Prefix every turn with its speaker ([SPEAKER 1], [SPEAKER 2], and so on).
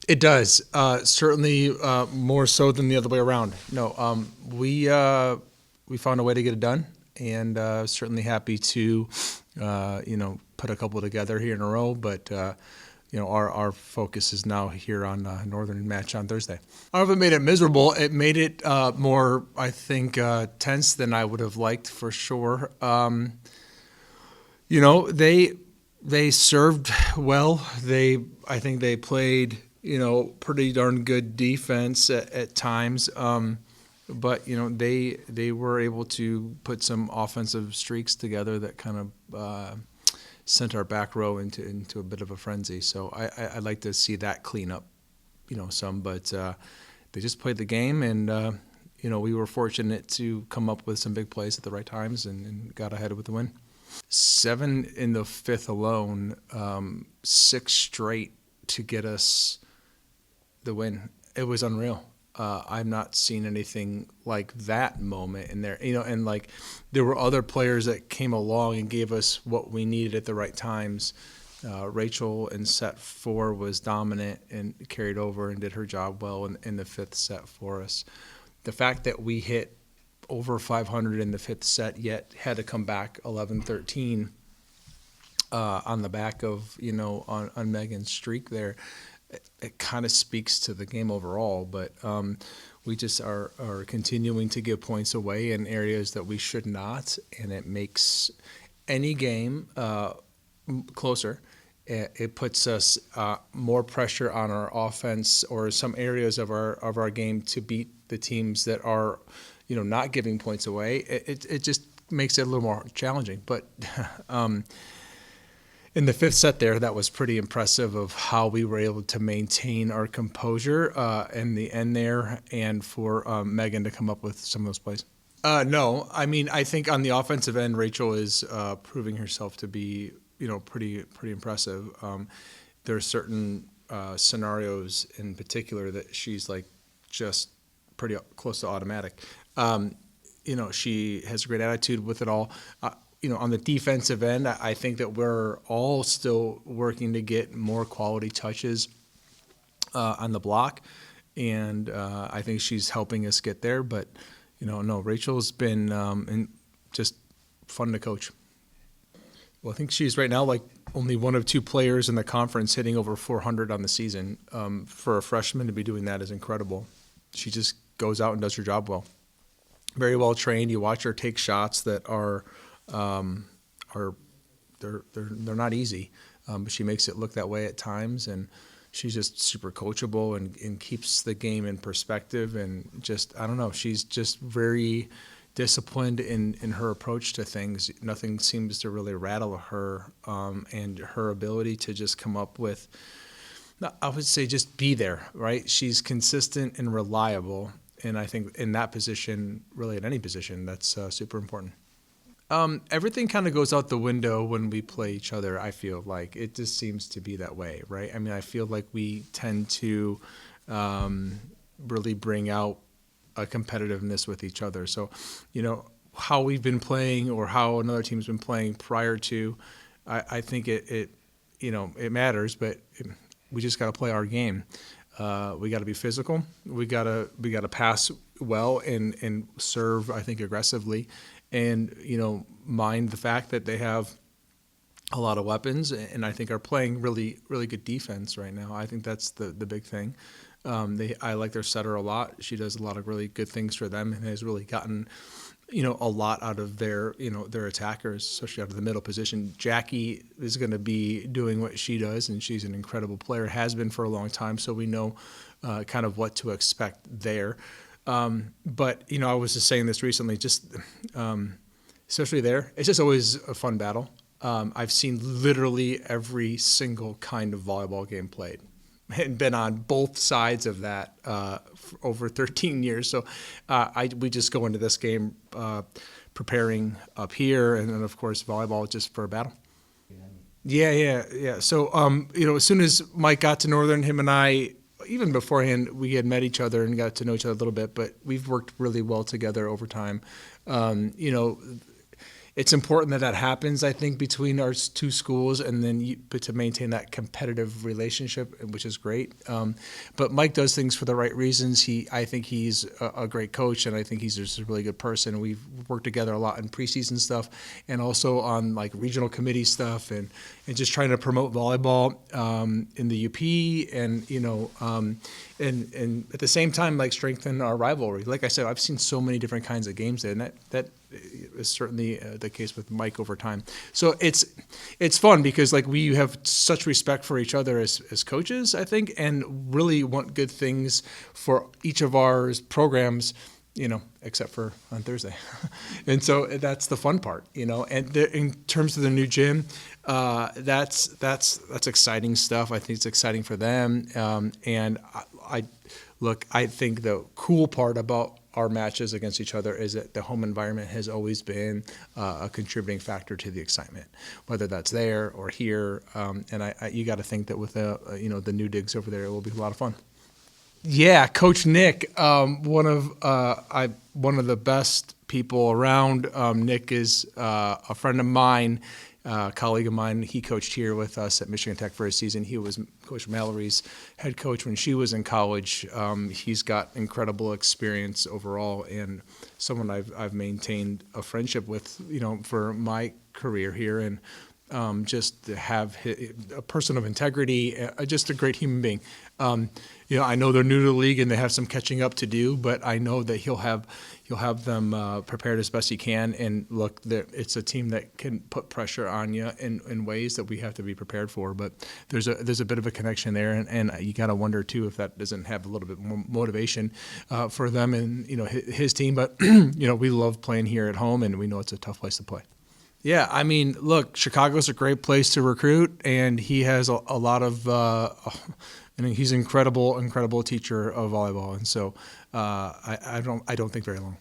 [SPEAKER 1] It does, certainly more so than the other way around. No, we found a way to get it done, and certainly happy to put a couple together here in a row. But our focus is now here on Northern match on Thursday. I don't know if it made it miserable. It made it more, I think, tense than I would have liked for sure. They served well. I think they played pretty darn good defense at times. But they were able to put some offensive streaks together that kind of sent our back row into a bit of a frenzy. So I'd like to see that clean up, some. But they just played the game, and we were fortunate to come up with some big plays at the right times and got ahead with the win. 7 in the fifth alone, 6 straight to get us the win. It was unreal. I've not seen anything like that moment in there, and like there were other players that came along and gave us what we needed at the right times. Rachel in set 4 was dominant and carried over and did her job well in the 5th set for us. The fact that we hit over 500 in the 5th set, yet had to come back 11-13 on the back of on Megan's streak there. It kind of speaks to the game overall, but we just are continuing to give points away in areas that we should not, and it makes any game closer. It puts us more pressure on our offense or some areas of our game to beat the teams that are not giving points away. It just makes it a little more challenging. But in the 5th set there, that was pretty impressive of how we were able to maintain our composure in the end there, and for Megan to come up with some of those plays. No, I mean, I think on the offensive end, Rachel is proving herself to be pretty impressive. There are certain scenarios in particular that she's like just pretty close to automatic. She has a great attitude with it all. On the defensive end, I think that we're all still working to get more quality touches on the block, and I think she's helping us get there. But no, Rachel's been just fun to coach. Well, I think she's right now like only one of 2 players in the conference hitting over 400 on the season. For a freshman to be doing that is incredible. She just goes out and does her job well. Very well trained. You watch her take shots that are they're not easy, but she makes it look that way at times, and she's just super coachable and keeps the game in perspective, and just I don't know, she's just very disciplined in her approach to things. Nothing seems to really rattle her, and her ability to just come up with, I would say, just be there, right? She's consistent and reliable, and I think in that position, really in any position, that's super important. Everything kind of goes out the window when we play each other. I feel like it just seems to be that way, right? I mean, I feel like we tend to really bring out a competitiveness with each other. So, how we've been playing or how another team's been playing prior to, I think it matters, but we just got to play our game. We got to be physical. We got to pass well and serve, I think, aggressively, and mind the fact that they have a lot of weapons, and I think are playing really really good defense right now. I think that's the big thing. I like their setter a lot. She does a lot of really good things for them and has really gotten a lot out of their attackers, especially out of the middle position. Jackie is going to be doing what she does, and she's an incredible player, has been for a long time, so we know kind of what to expect there. But I was just saying this recently, just especially there, it's just always a fun battle. I've seen literally every single kind of volleyball game played and been on both sides of that for over 13 years. So we just go into this game preparing up here, and then, of course, volleyball just for a battle. Yeah. So, as soon as Mike got to Northern, him and I, even beforehand, we had met each other and got to know each other a little bit, but we've worked really well together over time. it's important that happens, I think, between our two schools, and then but to maintain that competitive relationship, which is great. But Mike does things for the right reasons. I think he's a great coach, and I think he's just a really good person. We've worked together a lot in preseason stuff, and also on like regional committee stuff, and just trying to promote volleyball in the UP, and and at the same time, like, strengthen our rivalry. Like I said, I've seen so many different kinds of games there, and that is certainly the case with Mike over time. So it's fun because, like, we have such respect for each other as coaches, I think, and really want good things for each of our programs, except for on Thursday. And so that's the fun part, and in terms of the new gym, that's exciting stuff. I think it's exciting for them. And I think the cool part about our matches against each other is that the home environment has always been a contributing factor to the excitement, whether that's there or here. And you got to think that with the new digs over there, it will be a lot of fun. Yeah, Coach Nick, one of the best people around. Nick is a friend of mine, colleague of mine. He coached here with us at Michigan Tech for a season. He was Coach Mallory's head coach when she was in college. He's got incredible experience overall, and someone I've maintained a friendship with, for my career here, and just to have a person of integrity, just a great human being. I know they're new to the league and they have some catching up to do, but I know that he'll have them prepared as best he can. And look, it's a team that can put pressure on you in ways that we have to be prepared for. But there's a bit of a connection there, and you got to wonder too if that doesn't have a little bit more motivation for them and his team. But we love playing here at home, and we know it's a tough place to play. Yeah, I mean, look, Chicago's a great place to recruit, and he has a lot of. He's an incredible teacher of volleyball, and so I don't think very long.